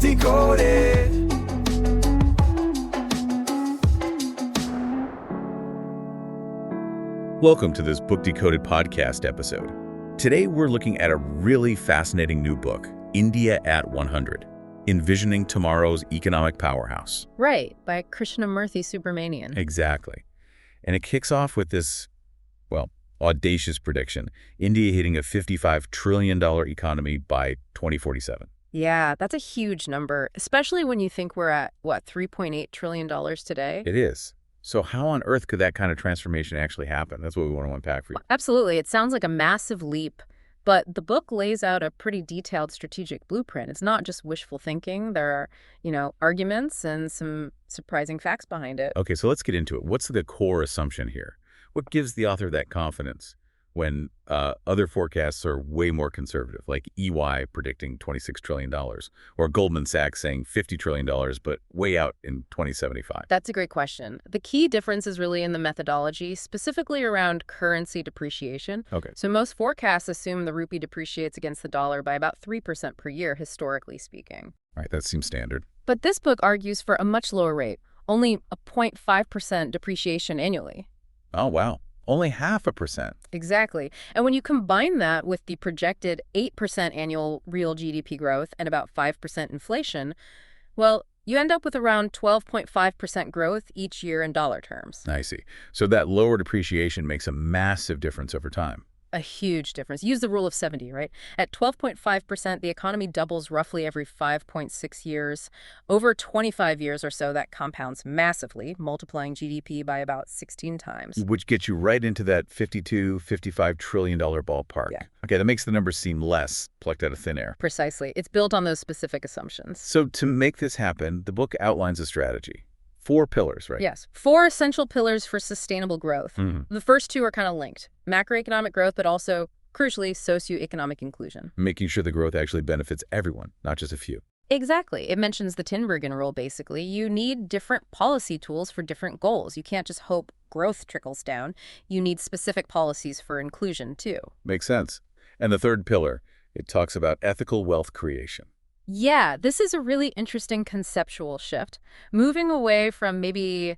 Decoded. Welcome to this Book Decoded podcast episode. Today we're looking at a really fascinating new book, India at 100, Envisioning Tomorrow's Economic Powerhouse. Right, by Krishnamurthy Subramanian. Exactly. And it kicks off with this, audacious prediction, India hitting a $55 trillion economy by 2047. Yeah, that's a huge number, especially when you think we're at, $3.8 trillion today? It is. So how on earth could that kind of transformation actually happen? That's what we want to unpack for you. Absolutely. It sounds like a massive leap, but the book lays out a pretty detailed strategic blueprint. It's not just wishful thinking. There are, arguments and some surprising facts behind it. Okay, so let's get into it. What's the core assumption here? What gives the author that confidence when other forecasts are way more conservative, like EY predicting $26 trillion, or Goldman Sachs saying $50 trillion, but way out in 2075? That's a great question. The key difference is really in the methodology, specifically around currency depreciation. Okay. So most forecasts assume the rupee depreciates against the dollar by about 3% per year, historically speaking. All right, that seems standard. But this book argues for a much lower rate, only a 0.5% depreciation annually. Oh, wow. Only 0.5%. Exactly. And when you combine that with the projected 8% annual real GDP growth and about 5% inflation, well, you end up with around 12.5% growth each year in dollar terms. I see. So that lower depreciation makes a massive difference over time. A huge difference. Use the rule of 70, right? At 12.5%, the economy doubles roughly every 5.6 years. Over 25 years or so, that compounds massively, multiplying GDP by about 16 times. Which gets you right into that $55 trillion ballpark. Yeah. Okay, that makes the numbers seem less plucked out of thin air. Precisely. It's built on those specific assumptions. So to make this happen, the book outlines a strategy. 4 pillars, right? Yes. 4 essential pillars for sustainable growth. Mm-hmm. The first 2 are kind of linked. Macroeconomic growth, but also, crucially, socioeconomic inclusion. Making sure the growth actually benefits everyone, not just a few. Exactly. It mentions the Tinbergen rule, basically. You need different policy tools for different goals. You can't just hope growth trickles down. You need specific policies for inclusion, too. Makes sense. And the third pillar, it talks about ethical wealth creation. Yeah, this is a really interesting conceptual shift, moving away from maybe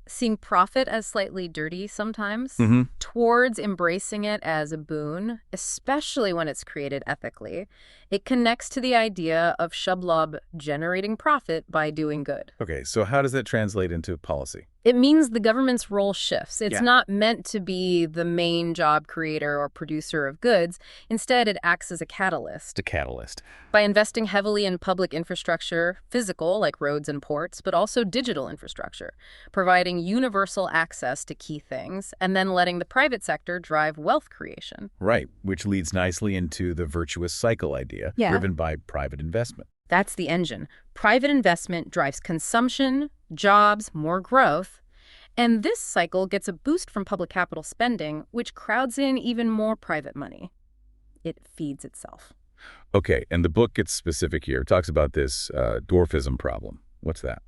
seeing profit as slightly dirty sometimes, towards embracing it as a boon, especially when it's created ethically. It connects to the idea of Shublob generating profit by doing good. Okay, so how does that translate into policy? It means the government's role shifts. It's Yeah. not meant to be the main job creator or producer of goods. Instead, it acts as a catalyst. The catalyst. By investing heavily in public infrastructure, physical, like roads and ports, but also digital infrastructure, providing universal access to key things, and then letting the private sector drive wealth creation. Right, which leads nicely into the virtuous cycle idea, Yeah. driven by private investment. That's the engine. Private investment drives consumption, jobs, more growth, and this cycle gets a boost from public capital spending, which crowds in even more private money. It feeds itself. Okay, and the book gets specific here. It talks about this dwarfism problem. What's that?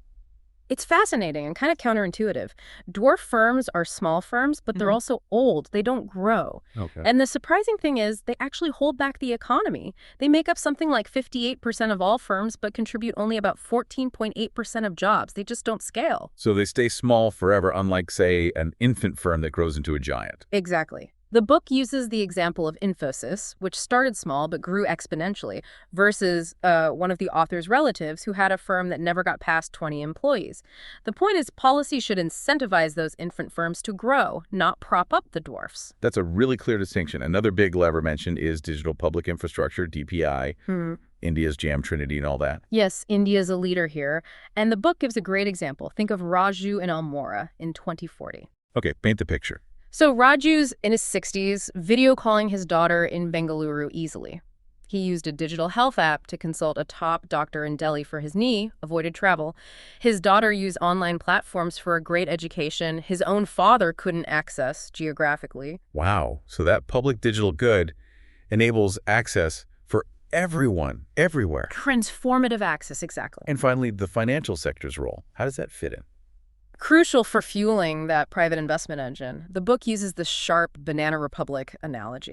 It's fascinating and kind of counterintuitive. Dwarf firms are small firms, but they're also old. They don't grow. Okay. And the surprising thing is they actually hold back the economy. They make up something like 58% of all firms, but contribute only about 14.8% of jobs. They just don't scale. So they stay small forever, unlike, say, an infant firm that grows into a giant. Exactly. The book uses the example of Infosys, which started small but grew exponentially, versus one of the author's relatives who had a firm that never got past 20 employees. The point is policy should incentivize those infant firms to grow, not prop up the dwarfs. That's a really clear distinction. Another big lever mentioned is digital public infrastructure, DPI, India's Jam Trinity and all that. Yes, India's a leader here, and the book gives a great example. Think of Raju and Almora in 2040. Okay, paint the picture. So Raju's in his 60s, video calling his daughter in Bengaluru easily. He used a digital health app to consult a top doctor in Delhi for his knee, avoided travel. His daughter used online platforms for a great education his own father couldn't access geographically. Wow, so that public digital good enables access for everyone, everywhere. Transformative access, exactly. And finally, the financial sector's role. How does that fit in? Crucial for fueling that private investment engine. The book uses the sharp Banana Republic analogy.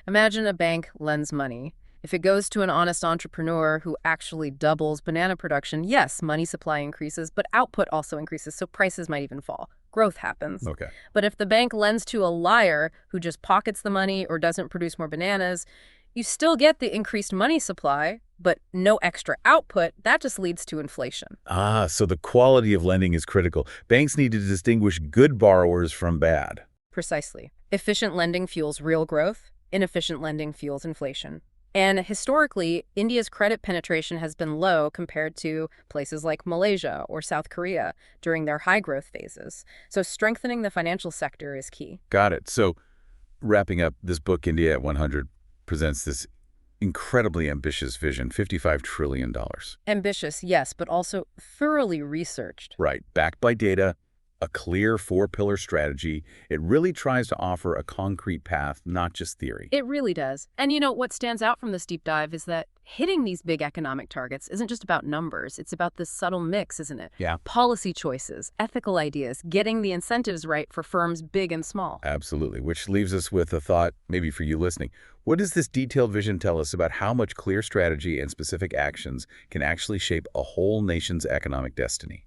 Imagine a bank lends money. If it goes to an honest entrepreneur who actually doubles banana production, yes, money supply increases, but output also increases, so prices might even fall. Growth happens. Okay. But if the bank lends to a liar who just pockets the money or doesn't produce more bananas, you still get the increased money supply, but no extra output. That just leads to inflation. Ah, so the quality of lending is critical. Banks need to distinguish good borrowers from bad. Precisely. Efficient lending fuels real growth. Inefficient lending fuels inflation. And historically, India's credit penetration has been low compared to places like Malaysia or South Korea during their high-growth phases. So strengthening the financial sector is key. Got it. So wrapping up, this book, India at 100, presents this incredibly ambitious vision, $55 trillion. Ambitious, yes, but also thoroughly researched. Right. Backed by data, a clear four-pillar strategy. It really tries to offer a concrete path, not just theory. It really does. And you know, what stands out from this deep dive is that hitting these big economic targets isn't just about numbers. It's about this subtle mix, isn't it? Yeah. Policy choices, ethical ideas, getting the incentives right for firms big and small. Absolutely, which leaves us with a thought, maybe for you listening. What does this detailed vision tell us about how much clear strategy and specific actions can actually shape a whole nation's economic destiny?